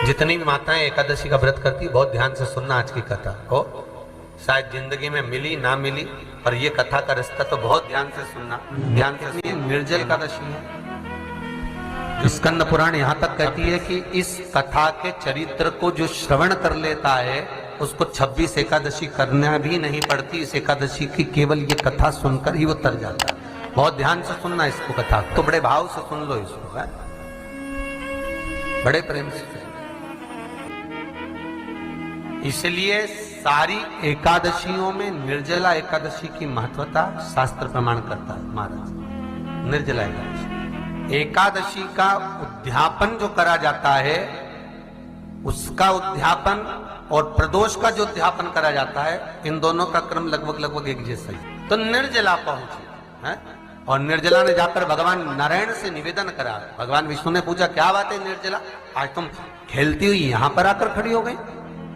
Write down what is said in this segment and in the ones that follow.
जितनी भी माताएं एकादशी का व्रत करती है बहुत ध्यान से सुनना आज की कथा को, शायद जिंदगी में मिली ना मिली पर ये कथा का रिश्ता तो बहुत ध्यान से सुनना। ध्यान से निर्जल एकादशी है। स्कंद पुराण यहाँ तक कहती है कि इस कथा के चरित्र को जो श्रवण कर लेता है उसको 26 एकादशी करना भी नहीं पड़ती। इस एकादशी की केवल ये कथा सुनकर ही वो तर जाता है। बहुत ध्यान से सुनना इसको, कथा तो बड़े भाव से सुन लो इसको, है? बड़े प्रेम से। इसलिए सारी एकादशियों में निर्जला एकादशी की महत्वता शास्त्र प्रमाण करता है महाराज। निर्जला एकादशी का उद्यापन जो करा जाता है, उसका उद्यापन और प्रदोष का जो उद्यापन करा जाता है, इन दोनों का क्रम लगभग एक जैसा ही। तो निर्जला पहुंची है और निर्जला ने जाकर भगवान नारायण से निवेदन करा। भगवान विष्णु ने पूछा, क्या बात है निर्जला, आज तुम खेलती हुई यहां पर आकर खड़ी हो गई,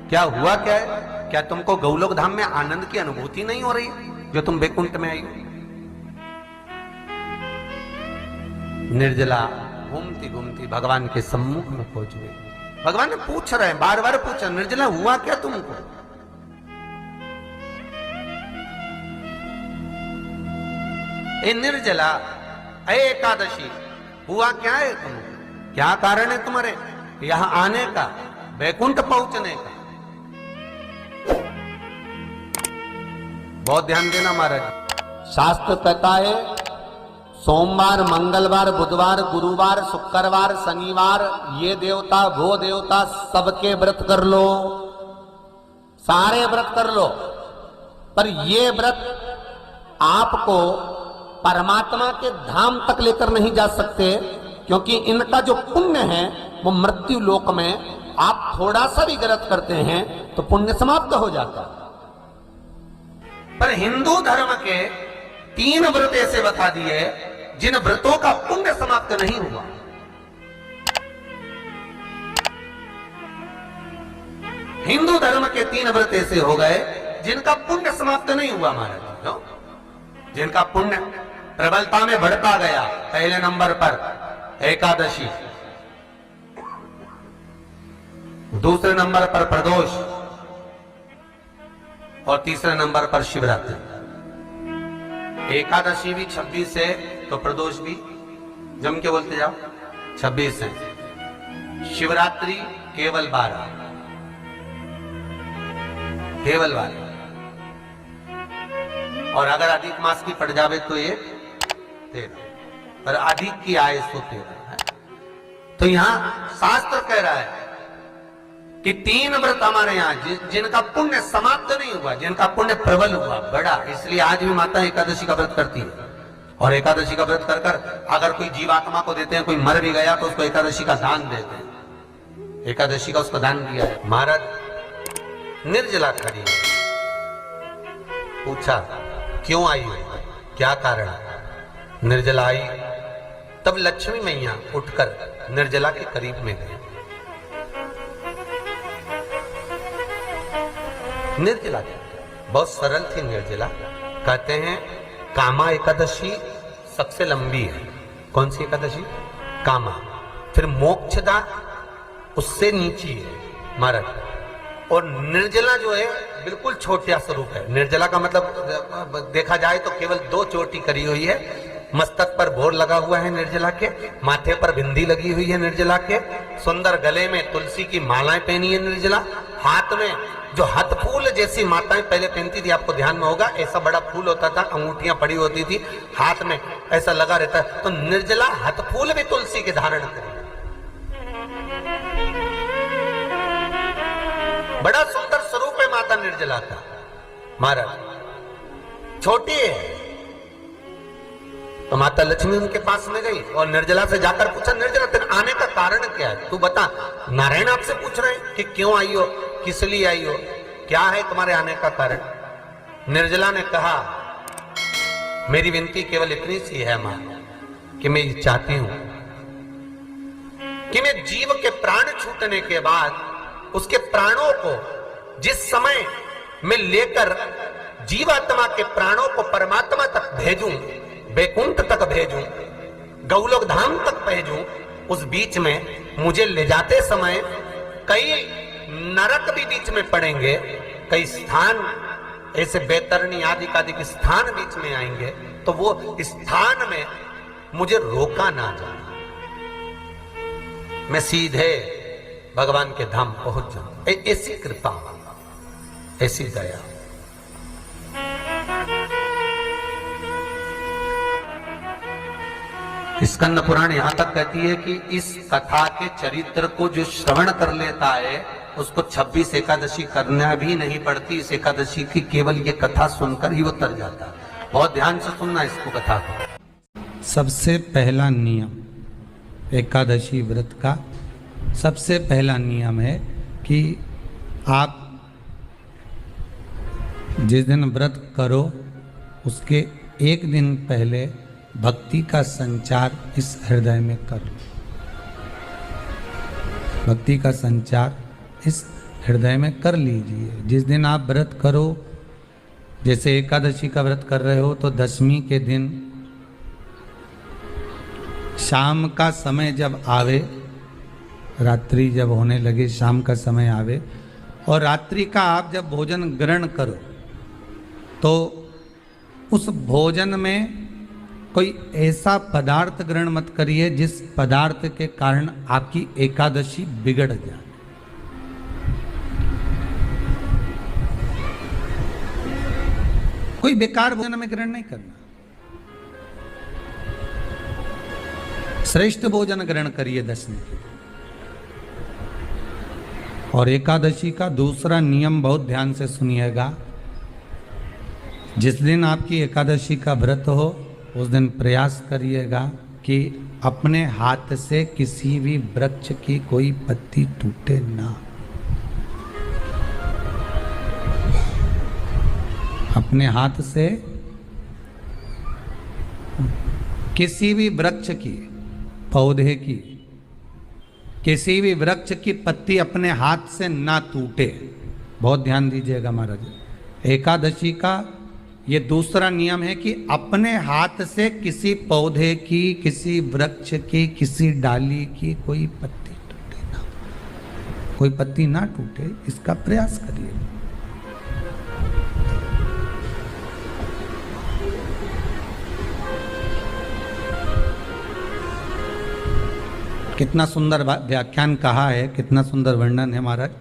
क्या हुआ, क्या है? क्या तुमको गौलोक धाम में आनंद की अनुभूति नहीं हो रही जो तुम बैकुंठ में आई हो? निर्जला घूमती घूमती भगवान के सम्मुख में पहुंच गई। भगवान ने पूछ रहे हैं, बार बार पूछा, निर्जला हुआ क्या तुमको? ए निर्जला, ए एकादशी, हुआ क्या है तुमको? क्या कारण है तुम्हारे यहां आने का, बैकुंठ पहुंचने का? बहुत ध्यान देना महाराज। शास्त्र कहता है सोमवार, मंगलवार, बुधवार, गुरुवार, शुक्रवार, शनिवार, ये देवता वो देवता सबके व्रत कर लो, सारे व्रत कर लो, पर ये व्रत आपको परमात्मा के धाम तक लेकर नहीं जा सकते, क्योंकि इनका जो पुण्य है वो मृत्यु लोक में आप थोड़ा सा भी व्रत करते हैं तो पुण्य समाप्त हो जाता है। पर हिंदू धर्म के 3 व्रत ऐसे बता दिए जिन व्रतों का पुण्य समाप्त नहीं हुआ। हिंदू धर्म के 3 व्रत ऐसे हो गए जिनका पुण्य समाप्त नहीं हुआ महाराज, जिनका पुण्य प्रबलता में बढ़ता गया। पहले नंबर पर एकादशी, दूसरे नंबर पर प्रदोष और तीसरे नंबर पर शिवरात्रि। एकादशी भी 26 है तो प्रदोष भी जम के बोलते जाओ 26 है। शिवरात्रि केवल 12, केवल 12, और अगर अधिक मास की पड़ जावे तो ये 13, पर अधिक की आय सो 13 है। तो यहां शास्त्र कह रहा है कि 3 व्रत हमारे यहाँ जिनका पुण्य समाप्त नहीं हुआ, जिनका पुण्य प्रबल हुआ, बड़ा। इसलिए आज भी माता एकादशी का व्रत करती है। और एकादशी का व्रत कर कर अगर कोई जीवात्मा को देते हैं, कोई मर भी गया तो उसको एकादशी का दान देते हैं। एकादशी का उसको दान दिया है। महाराज निर्जला खड़ी है, पूछा क्यों आई हो, क्या कारण? निर्जला आई तब लक्ष्मी मैया उठकर निर्जला के करीब में गई। निर्जला बहुत सरल थी निर्जला। कहते हैं कामा एकादशी सबसे लंबी है। कौन सी एकादशी? कामा। फिर मोक्षदा उससे नीची है महाराज। और निर्जला जो है बिल्कुल छोटा स्वरूप है। निर्जला का मतलब देखा जाए तो केवल 2 चोटी करी हुई है। मस्तक पर भोर लगा हुआ है निर्जला के, माथे पर बिंदी लगी हुई है निर्जला के, सुंदर गले में तुलसी की मालाएं पहनी है निर्जला, हाथ में जो हाथ फूल जैसी माताएं पहले पहनती थी, आपको ध्यान में होगा, ऐसा बड़ा फूल होता था, अंगूठियां पड़ी होती थी, हाथ में ऐसा लगा रहता है। तो निर्जला हाथ फूल भी तुलसी के धारण करी। बड़ा सुंदर स्वरूप है माता निर्जला का महाराज। छोटी है तो माता लक्ष्मी उनके पास में गई और निर्जला से जाकर पूछा, निर्जला तेरे आने का कारण क्या है, तू बता। नारायण आपसे पूछ रहे हैं कि क्यों आई हो, किस लिए आई हो, क्या है तुम्हारे आने का कारण? निर्जला ने कहा, मेरी विनती केवल इतनी सी है मां कि मैं ये चाहती हूं कि मैं जीव के प्राण छूटने के बाद उसके प्राणों को जिस समय मैं लेकर जीवात्मा के प्राणों को परमात्मा तक भेजूं, बैकुंठ तक भेजूं, गौलोक धाम तक भेजूं, उस बीच में मुझे ले जाते समय कई नरक भी बीच में पड़ेंगे, कई स्थान ऐसे बैतरणी आदि के स्थान बीच में आएंगे, तो वो स्थान में मुझे रोका ना जाना, मैं सीधे भगवान के धाम पहुंच जाऊं। ऐसी कृपा, ऐसी दया। स्कंद पुराण यहां तक कहती है कि इस कथा के चरित्र को जो श्रवण कर लेता है उसको 26 एकादशी करना भी नहीं पड़ती। इस एकादशी की केवल ये कथा सुनकर ही वो तर जाता है। बहुत ध्यान से सुनना इसको, कथा को। सबसे पहला नियम एकादशी व्रत का, सबसे पहला नियम है कि आप जिस दिन व्रत करो उसके एक दिन पहले भक्ति का संचार इस हृदय में करो। भक्ति का संचार इस हृदय में कर लीजिए। जिस दिन आप व्रत करो, जैसे एकादशी का व्रत कर रहे हो तो दशमी के दिन शाम का समय जब आवे, रात्रि जब होने लगे, शाम का समय आवे और रात्रि का आप जब भोजन ग्रहण करो तो उस भोजन में कोई ऐसा पदार्थ ग्रहण मत करिए जिस पदार्थ के कारण आपकी एकादशी बिगड़ जाए। कोई बेकार भोजन में ग्रहण नहीं करना, श्रेष्ठ भोजन ग्रहण करिए दशमी के। और एकादशी का दूसरा नियम बहुत ध्यान से सुनिएगा। जिस दिन आपकी एकादशी का व्रत हो उस दिन प्रयास करिएगा कि अपने हाथ से किसी भी वृक्ष की कोई पत्ती टूटे ना। अपने हाथ से किसी भी वृक्ष की, पौधे की, किसी भी वृक्ष की पत्ती अपने हाथ से ना टूटे। बहुत ध्यान दीजिएगा महाराज। एकादशी का ये दूसरा नियम है कि अपने हाथ से किसी पौधे की, किसी वृक्ष की, किसी डाली की कोई पत्ती टूटे ना, कोई पत्ती ना टूटे, इसका प्रयास करिए। कितना सुंदर व्याख्यान कहा है, कितना सुंदर वर्णन है महाराज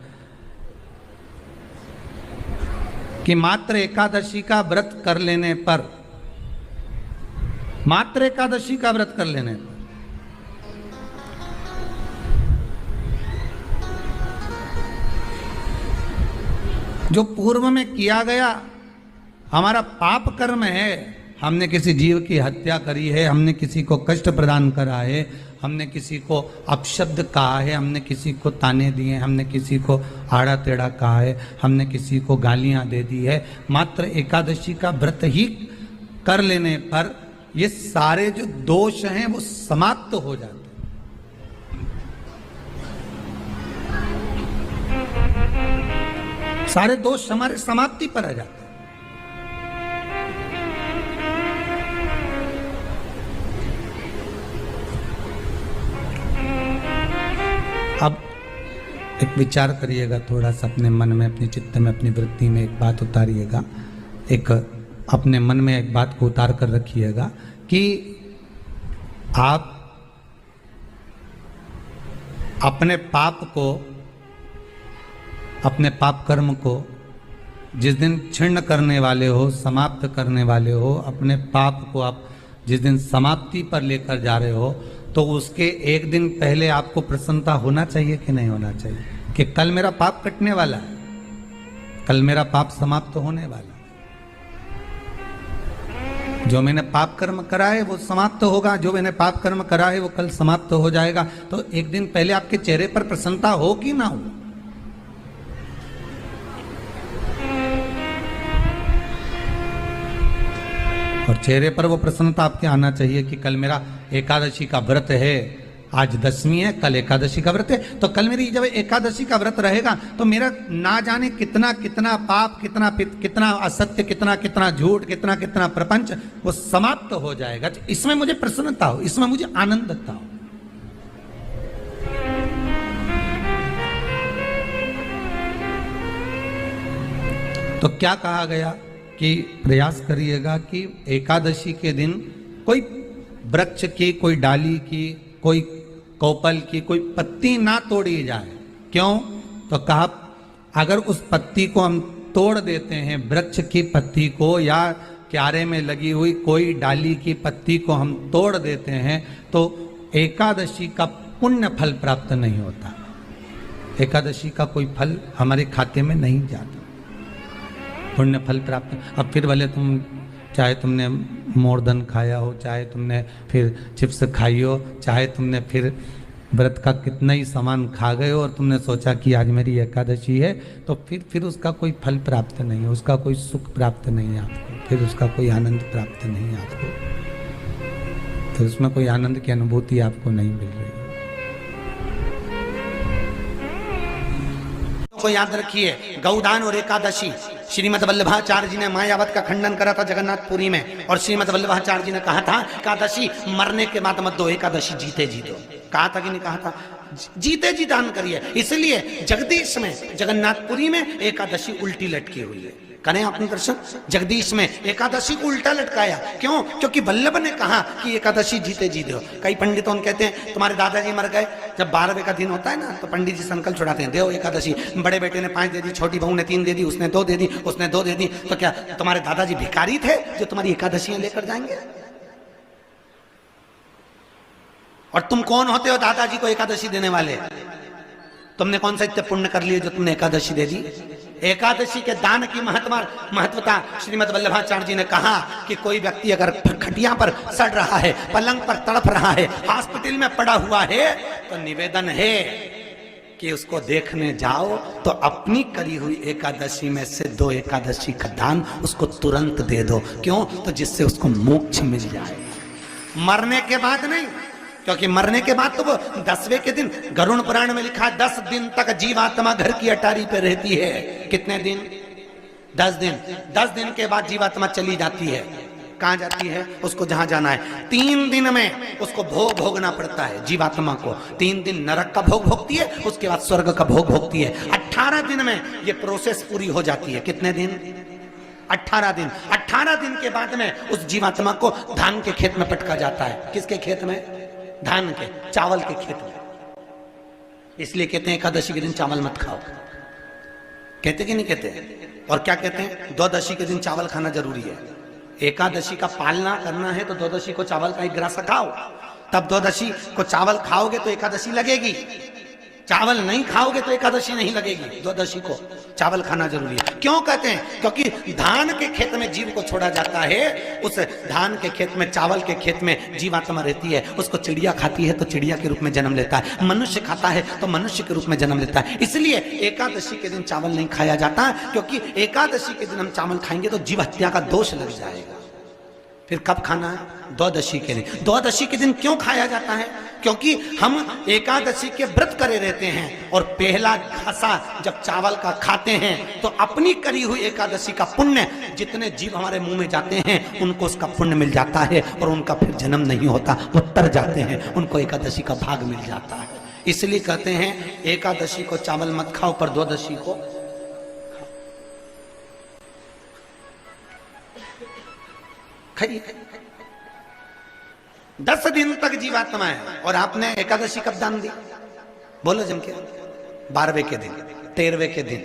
कि मात्र एकादशी का व्रत कर लेने पर, मात्र एकादशी का व्रत कर लेने पर जो पूर्व में किया गया हमारा पाप कर्म है, हमने किसी जीव की हत्या करी है, हमने किसी को कष्ट प्रदान करा है, हमने किसी को अपशब्द कहा है, हमने किसी को ताने दिए, हमने किसी को आड़ा टेढ़ा कहा है, हमने किसी को गालियां दे दी है, मात्र एकादशी का व्रत ही कर लेने पर ये सारे जो दोष हैं वो समाप्त हो जाते हैं। सारे दोष हमारे समाप्ति पर आ जाते हैं। अब एक विचार करिएगा थोड़ा सा अपने मन में, अपने चित्त में, अपनी वृत्ति में एक बात उतारिएगा। एक अपने मन में एक बात को उतार कर रखिएगा कि आप अपने पाप को, अपने पाप कर्म को जिस दिन छिन्न करने वाले हो, समाप्त करने वाले हो, अपने पाप को आप जिस दिन समाप्ति पर लेकर जा रहे हो, तो उसके एक दिन पहले आपको प्रसन्नता होना चाहिए कि नहीं होना चाहिए कि कल मेरा पाप कटने वाला है, कल मेरा पाप समाप्त होने वाला है। जो मैंने पाप कर्म करा है वो समाप्त होगा, जो मैंने पाप कर्म करा है वो कल समाप्त हो जाएगा। तो एक दिन पहले आपके चेहरे पर प्रसन्नता हो कि ना हो? और चेहरे पर वो प्रसन्नता आपके आना चाहिए कि कल मेरा एकादशी का व्रत है, आज दशमी है, कल एकादशी का व्रत है, तो कल मेरी जब एकादशी का व्रत रहेगा तो मेरा ना जाने कितना कितना पाप, कितना असत्य, कितना झूठ, कितना प्रपंच वो समाप्त हो जाएगा। इसमें मुझे प्रसन्नता हो, इसमें मुझे आनंदता हो। तो क्या कहा गया कि प्रयास करिएगा कि एकादशी के दिन कोई वृक्ष की, कोई डाली की, कोई कोपल की कोई पत्ती ना तोड़ी जाए। क्यों? तो कहा अगर उस पत्ती को हम तोड़ देते हैं, वृक्ष की पत्ती को या क्यारे में लगी हुई कोई डाली की पत्ती को हम तोड़ देते हैं, तो एकादशी का पुण्य फल प्राप्त नहीं होता। एकादशी का कोई फल हमारे खाते में नहीं जाता, पुण्य फल प्राप्त। अब फिर भले तुम चाहे तुमने मोरधन खाया हो, चाहे तुमने फिर चिप्स खाई हो, चाहे तुमने फिर व्रत का कितना ही सामान खा गए हो और तुमने सोचा कि आज मेरी एकादशी है, तो फिर उसका कोई फल प्राप्त नहीं है, उसका कोई सुख प्राप्त नहीं है आपको, फिर उसका कोई आनंद प्राप्त नहीं है आपको, तो उसमें कोई आनंद की अनुभूति आपको नहीं मिल रही। को याद रखिए, गौदान और एकादशी, श्रीमद् वल्लभाचार्य जी ने मायावत का खंडन करा था जगन्नाथपुरी में, और श्रीमद् वल्लभाचार्य जी ने कहा था एकादशी मरने के बाद मत दो, एकादशी जीते जी दो। कहा था कि नहीं कहा था? जीते जी दान करिए। इसलिए जगदीश में, जगन्नाथपुरी में एकादशी उल्टी लटकी हुई है। करें आपने दर्शन? जगदीश में एकादशी को उल्टा लटकाया। क्यों? क्योंकि वल्लभ ने कहा कि एकादशी जीते जी दो। कई पंडितों कहते हैं तुम्हारे दादाजी मर गए, जब 12वें का दिन होता है ना तो पंडित जी संकल्प छुड़ाते हैं, दो एकादशी। बड़े बेटे ने 5 दे दी, छोटी बहू ने 3 दे दी, उसने 2 दे दी, उसने 2 दे दी, तो क्या तुम्हारे दादाजी भिखारी थे जो तुम्हारी एकादशियां लेकर जाएंगे? और तुम कौन होते हो दादाजी को एकादशी देने वाले? तुमने कौन सा इतने पुण्य कर लिए जो तुमने एकादशी दे दी? एकादशी के दान की महत्वता श्रीमद् वल्लभाचार्य जी ने कहा कि कोई व्यक्ति अगर खटिया पर सड़ रहा है, पलंग पर तड़प रहा है, हॉस्पिटल में पड़ा हुआ है, तो निवेदन है कि उसको देखने जाओ तो अपनी करी हुई एकादशी में से 2 एकादशी का दान उसको तुरंत दे दो। क्यों? तो जिससे उसको मोक्ष मिल जाए, मरने के बाद नहीं। क्योंकि मरने के बाद तो वो 10वें के दिन, गरुड़ पुराण में लिखा है 10 दिन तक जीवात्मा घर की अटारी पे रहती है। कितने दिन? 10 दिन। 10 दिन के बाद जीवात्मा चली जाती है। कहाँ जाती है? उसको जहां जाना है। 3 दिन में उसको भोग भोगना पड़ता है जीवात्मा को। 3 दिन नरक का भोग भोगती है, उसके बाद स्वर्ग का भोग भोगती है। 18 दिन में ये प्रोसेस पूरी हो जाती है। कितने दिन? 18 दिन। 18 दिन के बाद में उस जीवात्मा को धान के खेत में पटका जाता है। किसके खेत में? धान के, चावल के खेत में। इसलिए कहते हैं एकादशी के दिन चावल मत खाओ। कहते कि नहीं कहते? और क्या कहते हैं? द्वादशी के दिन चावल खाना जरूरी है। एकादशी का पालना करना है तो द्वादशी को चावल का 1 ग्रास खाओ, तब द्वादशी को चावल खाओगे तो एकादशी लगेगी। चावल नहीं खाओगे तो एकादशी नहीं लगेगी। द्वादशी को चावल खाना जरूरी है। क्यों कहते हैं? क्योंकि धान के खेत में जीव को छोड़ा जाता है, उस धान के खेत में, चावल के खेत में जीवात्मा रहती है। उसको चिड़िया खाती है तो चिड़िया के रूप में जन्म लेता है, मनुष्य खाता है तो मनुष्य के रूप में जन्म लेता है। इसलिए एकादशी के दिन चावल नहीं खाया जाता, क्योंकि एकादशी के दिन हम चावल खाएंगे तो जीव हत्या का दोष लग जाएगा। फिर कब खाना है? द्वादशी के दिन। द्वादशी के दिन क्यों खाया जाता है? क्योंकि हम एकादशी के व्रत करे रहते हैं, और पहला घासा जब चावल का खाते हैं तो अपनी करी हुई एकादशी का पुण्य, जितने जीव हमारे मुंह में जाते हैं उनको उसका पुण्य मिल जाता है, और उनका फिर जन्म नहीं होता, वो तर जाते हैं, उनको एकादशी का भाग मिल जाता है। इसलिए कहते हैं एकादशी को चावल मत खाओ, पर द्वादशी को खाइए। 10 दिन तक जीवात्मा है, और आपने एकादशी कब दान दी? बोलो जम के। 12वें के दिन, 13वें के दिन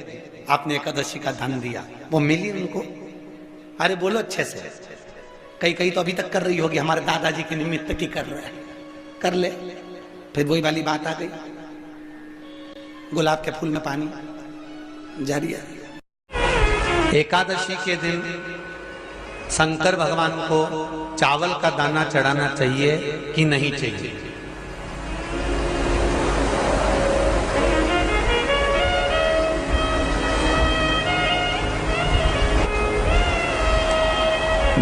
आपने एकादशी का दान दिया, वो मिली उनको? अरे बोलो अच्छे से। कई तो अभी तक कर रही होगी, हमारे दादाजी के निमित्त की कर रहे हैं, कर ले। फिर वही वाली बात आ गई, गुलाब के फूल में पानी जारी है। एकादशी के दिन शंकर भगवान को चावल का दाना चढ़ाना चाहिए कि नहीं चाहिए?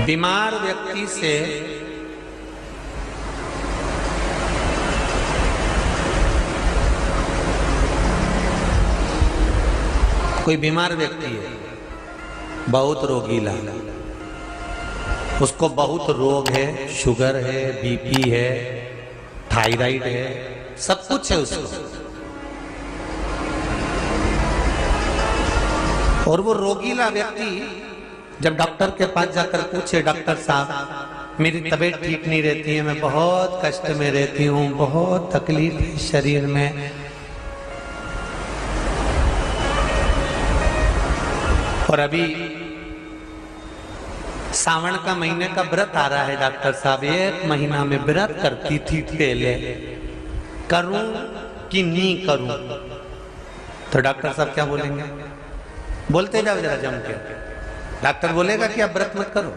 बीमार व्यक्ति से कोई बीमार व्यक्ति है, बहुत रोगीला, उसको बहुत रोग है, शुगर है, बीपी है, थायराइड है, सब कुछ है उसको। और वो रोगीला व्यक्ति जब डॉक्टर के पास जाकर पूछे, डॉक्टर साहब मेरी तबीयत ठीक नहीं रहती है, मैं बहुत कष्ट में रहती हूँ, बहुत तकलीफ है शरीर में, और अभी सावन का महीने का व्रत आ रहा है डॉक्टर साहब, 1 महीना में व्रत करती थी पहले, करूं कि नहीं करूं? तो डॉक्टर साहब क्या बोलेंगे? बोलते जाओ जरा जम के। डॉक्टर बोलेगा कि आप व्रत मत करो।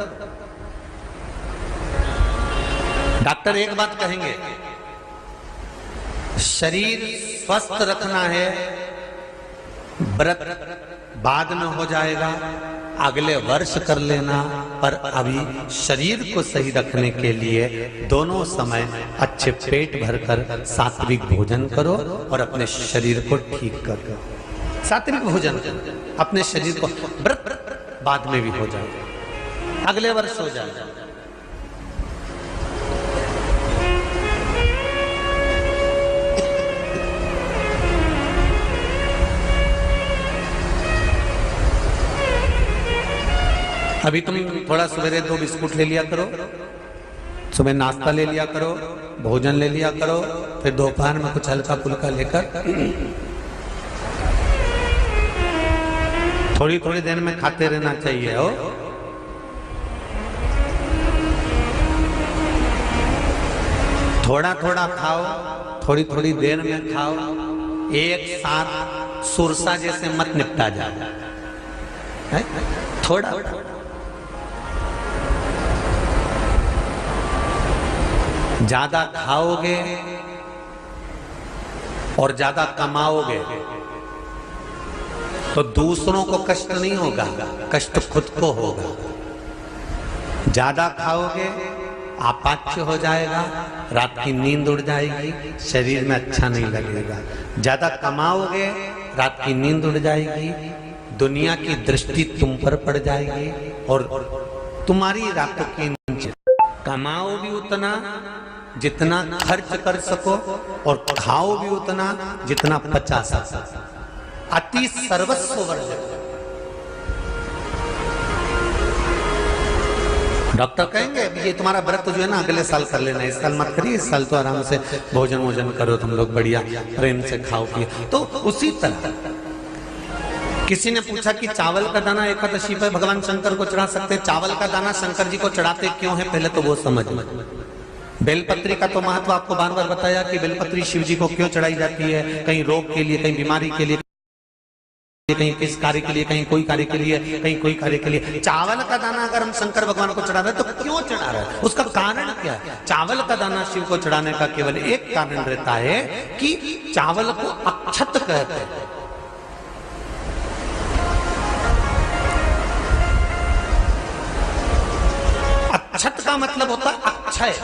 डॉक्टर एक बात कहेंगे, शरीर स्वस्थ रखना है, व्रत बाद में हो जाएगा, अगले वर्ष कर लेना, पर अभी शरीर को सही रखने के लिए दोनों समय अच्छे पेट भरकर सात्विक भोजन करो और अपने शरीर को ठीक करो। सात्विक भोजन, अपने शरीर को, व्रत बाद में भी हो जाएगा, अगले वर्ष हो जाएगा। अभी तुम थोड़ा सवेरे 2 बिस्कुट ले लिया करो, सुबह नाश्ता ले लिया करो, भोजन ले लिया करो, फिर दोपहर में कुछ हल्का फुल्का लेकर थोड़ी थोड़ी देर में खाते रहना चाहिए। हो थोड़ा थोड़ा खाओ, थोड़ी थोड़ी देर में खाओ, एक साथ सुरसा जैसे मत निपटा जाए, थोड़ा ज्यादा खाओगे और ज्यादा कमाओगे तो दूसरों को कष्ट नहीं होगा, कष्ट खुद को होगा। ज्यादा खाओगे आपाच्य हो जाएगा, रात की नींद उड़ जाएगी, शरीर में अच्छा नहीं लगेगा। ज्यादा कमाओगे, रात की नींद उड़ जाएगी, दुनिया की दृष्टि तुम पर पड़ जाएगी और तुम्हारी रातों की नींद। कमाओ भी उतना जितना खर्च कर सको और खाओ भी उतना जितना पचा सको। अति सर्वस्व वर्जित। डॉक्टर कहेंगे ये तुम्हारा व्रत जो है ना अगले साल कर लेना, इस साल मत करिए, इस साल तो आराम से भोजन वोजन करो तुम लोग, बढ़िया प्रेम से खाओ पिए। तो उसी तरह किसी ने पूछा कि चावल का दाना एकादशी पर भगवान शंकर को चढ़ा सकते हैं, चावल का दाना शंकर जी को चढ़ाते क्यों है, पहले तो वो समझ। बेलपत्री का तो महत्व आपको बार बार बताया कि बेलपत्री शिव जी को क्यों चढ़ाई जाती है, कहीं रोग के लिए, कहीं बीमारी के लिए, कहीं किस कार्य के लिए, कहीं कोई कार्य के लिए, कहीं कोई कार्य के लिए। चावल का दाना अगर हम शंकर भगवान को चढ़ा रहे हैं तो क्यों चढ़ा रहे हैं, उसका कारण क्या है? चावल का दाना शिव को चढ़ाने का केवल एक कारण रहता है कि चावल को अक्षत कहते हैं। अक्षत का मतलब होता है अक्षय।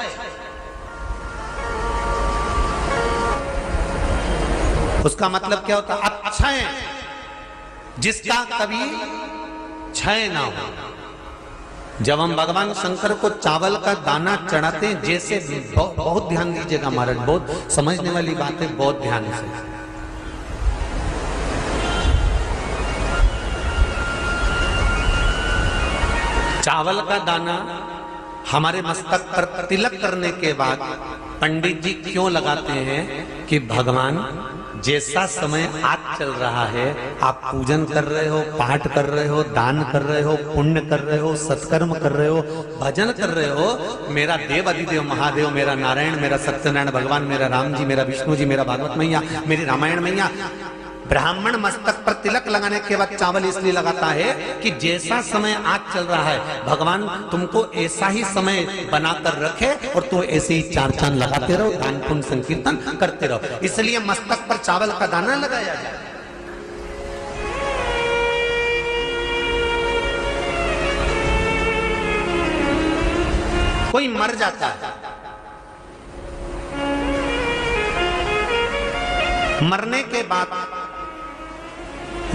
उसका मतलब क्या होता है? अक्षय, जिसका कभी क्षय ना हो। जब हम भगवान शंकर को चावल का दाना चढ़ाते हैं, जैसे बहुत ध्यान दीजिएगा महाराज, बहुत समझने वाली बात है, बहुत ध्यान से। चावल का दाना हमारे मस्तक पर तिलक करने के बाद पंडित जी क्यों लगाते हैं कि भगवान जैसा समय आज चल रहा है, आप पूजन कर रहे हो, पाठ कर रहे हो, दान कर रहे हो, पुण्य कर रहे हो, सत्कर्म कर रहे हो, भजन कर रहे हो, मेरा देव अधिदेव महादेव, मेरा नारायण, मेरा सत्यनारायण भगवान, मेरा राम जी, मेरा विष्णु जी, मेरा भागवत मैया, मेरी रामायण मैया, ब्राह्मण मस्तक पर तिलक लगाने के बाद चावल इसलिए लगाता है कि जैसा समय आज चल रहा है, भगवान तुमको ऐसा ही समय बनाकर रखे और तुम ऐसे ही 4 चांद लगाते रहो, दान पुण्य संकीर्तन करते रहो। इसलिए मस्तक पर चावल का दाना लगाया जाए। कोई मर जाता है, मरने के बाद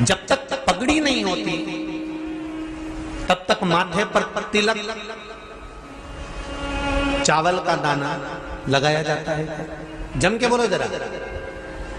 जब तक पगड़ी नहीं होती तब तक माथे पर तिलक, चावल का दाना लगाया जाता है। जम के बोलो जरा।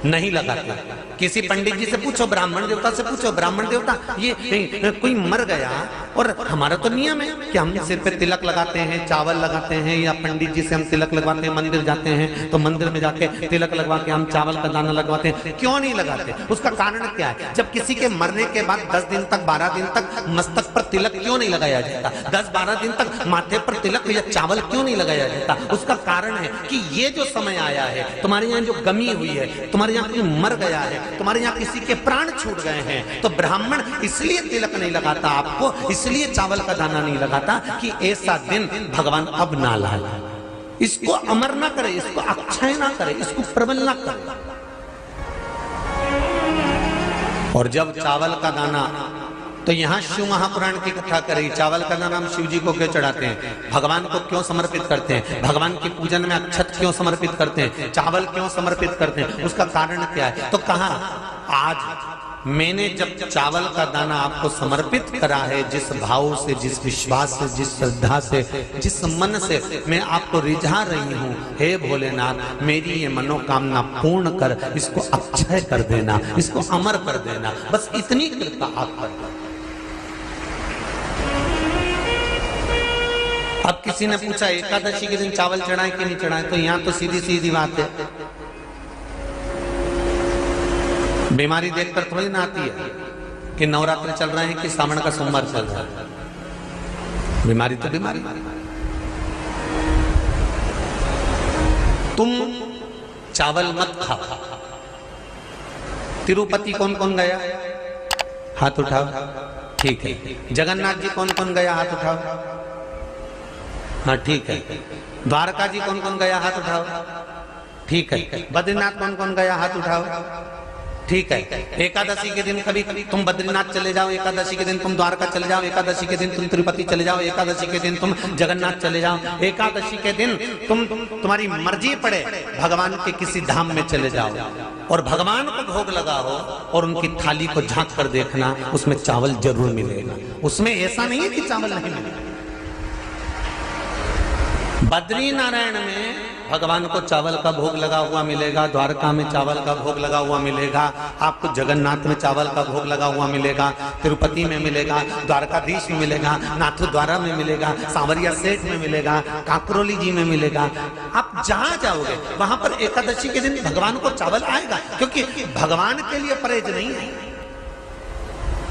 नहीं लगाते। किसी पंडित जी से पूछो, ब्राह्मण देवता से पूछो, ब्राह्मण देवता ये कोई मर गया और हमारा तो नियम है कि हम सिर पे तिलक लगाते हैं, चावल लगाते हैं, या पंडित जी से हम तिलक लगवाते हैं, मंदिर जाते हैं तो मंदिर में जाके तिलक लगवा के हम चावल का दाना लगवाते हैं, क्यों नहीं लगाते? उसका कारण क्या है? जब किसी के मरने के बाद 10 दिन तक 12 दिन तक मस्तक पर तिलक क्यों नहीं लगाया जाता? 10-12 दिन तक माथे पर तिलक या चावल क्यों नहीं लगाया जाता? उसका कारण है कि ये जो समय आया है, तुम्हारे यहाँ जो गमी हुई है, तुम्हारे यहाँ कोई मर गया है, तुम्हारे यहाँ किसी के प्राण छूट गए हैं, तो ब्राह्मण इसलिए तिलक नहीं लगाता आपको, इसलिए चावल का दाना नहीं लगाता कि ऐसा दिन भगवान अब ना लाए, इसको अमर ना करे, इसको अक्षय ना करे, इसको प्रबल ना करे। और जब चावल का दाना, तो यहां शिव महापुराण की कथा करी, चावल का दाना हम शिव जी को क्यों चढ़ाते हैं, भगवान को क्यों समर्पित करते हैं, भगवान के पूजन में अक्षत क्यों समर्पित करते हैं, चावल क्यों समर्पित करते हैं, उसका कारण क्या है? तो कहा आज मैंने जब चावल का दाना आपको समर्पित करा है, जिस भाव से, जिस विश्वास से, जिस श्रद्धा से, जिस मन से मैं आपको रिझा रही हूं, हे भोलेनाथ मेरी ये मनोकामना पूर्ण कर, इसको अक्षय कर देना, इसको अमर कर देना, बस इतनी कृपा आप कर। अब किसी ने पूछा एकादशी के दिन चावल चढ़ाए कि नहीं चढ़ाए, तो यहां तो सीधी सीधी बात है, बीमारी देखकर थोड़ी ना आती है कि नवरात्र चल रहे हैं कि सावन का सोमवार चल रहा है, बीमारी तो बीमारी। तुम चावल मत खाओ। तिरुपति कौन कौन गया? हाथ उठाओ। ठीक है। जगन्नाथ जी कौन कौन गया? हाथ उठाओ। हाँ ठीक है। द्वारका जी कौन कौन गया? हाथ उठाओ। ठीक है। बद्रीनाथ कौन कौन गया? हाथ उठाओ। ठीक है। एकादशी के दिन कभी तुम बद्रीनाथ चले जाओ, एकादशी के दिन तुम द्वारका चले जाओ, एकादशी के दिन तुम तिरुपति चले जाओ, एकादशी के दिन तुम जगन्नाथ चले जाओ, एकादशी के दिन तुम्हारी मर्जी पड़े भगवान के किसी धाम में चले जाओ और भगवान को भोग लगाओ और उनकी थाली को झांक कर देखना, उसमें चावल जरूर मिलेगा। उसमें ऐसा नहीं है कि चावल नहीं मिलेगा। बद्री नारायण में भगवान को चावल का भोग लगा हुआ मिलेगा, द्वारका में चावल का भोग लगा हुआ मिलेगा, आपको जगन्नाथ में चावल का भोग लगा हुआ मिलेगा, तिरुपति में मिलेगा, द्वारकाधीश में मिलेगा, नाथू द्वारा में मिलेगा, सांवरिया सेठ में मिलेगा, काकरोली जी में मिलेगा। आप जहां जाओगे वहां पर एकादशी के दिन भगवान को चावल आएगा, क्योंकि भगवान के लिए परहेज नहीं है।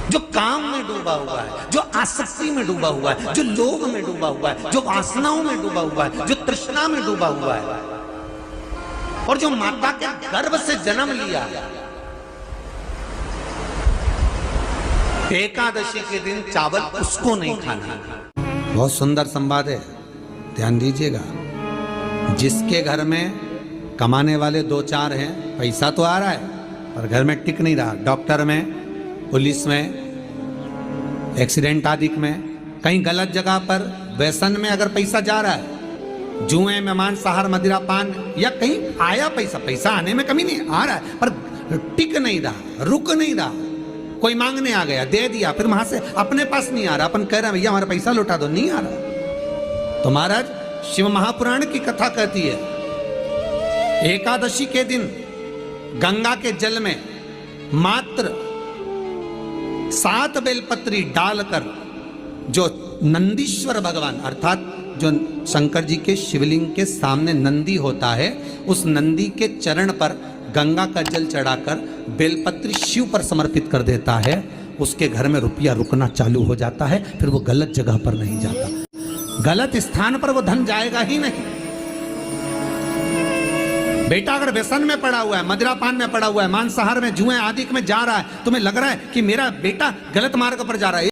जो काम में डूबा हुआ है, जो आसक्ति में डूबा हुआ है, जो लोभ में डूबा हुआ है, जो वासनाओं में डूबा हुआ है, जो तृष्णा में डूबा हुआ है, और जो माता के गर्भ से जन्म लिया, एकादशी के दिन चावल उसको नहीं खाना। बहुत सुंदर संवाद है, ध्यान दीजिएगा। जिसके घर में कमाने वाले 2-4 हैं, पैसा तो आ रहा है पर घर में टिक नहीं रहा, डॉक्टर में, पुलिस में, एक्सीडेंट आदि में, कहीं गलत जगह पर व्यसन में अगर पैसा जा रहा है, जुए में, मांसाहार, मदिरा पान, या कहीं आया पैसा आने में कमी नहीं, आ रहा है पर टिक नहीं रहा, रुक नहीं रहा, कोई मांगने आ गया, दे दिया, फिर वहां से अपने पास नहीं आ रहा, अपन कह रहे हैं भैया हमारा पैसा लौटा दो, नहीं आ रहा। तो महाराज शिव महापुराण की कथा कहती है, एकादशी के दिन गंगा के जल में मात्र 7 बेलपत्री डालकर, जो नंदीश्वर भगवान अर्थात जो शंकर जी के शिवलिंग के सामने नंदी होता है, उस नंदी के चरण पर गंगा का जल चढ़ाकर बेलपत्री शिव पर समर्पित कर देता है, उसके घर में रुपया रुकना चालू हो जाता है, फिर वो गलत जगह पर नहीं जाता, गलत स्थान पर वो धन जाएगा ही नहीं। बेटा अगर व्यसन में पड़ा हुआ है, मदिरा पान में पड़ा हुआ है, मांसाहार में, जुए आदि में जा रहा है, तुम्हें लग रहा है कि मेरा बेटा गलत मार्ग पर जा रहा है,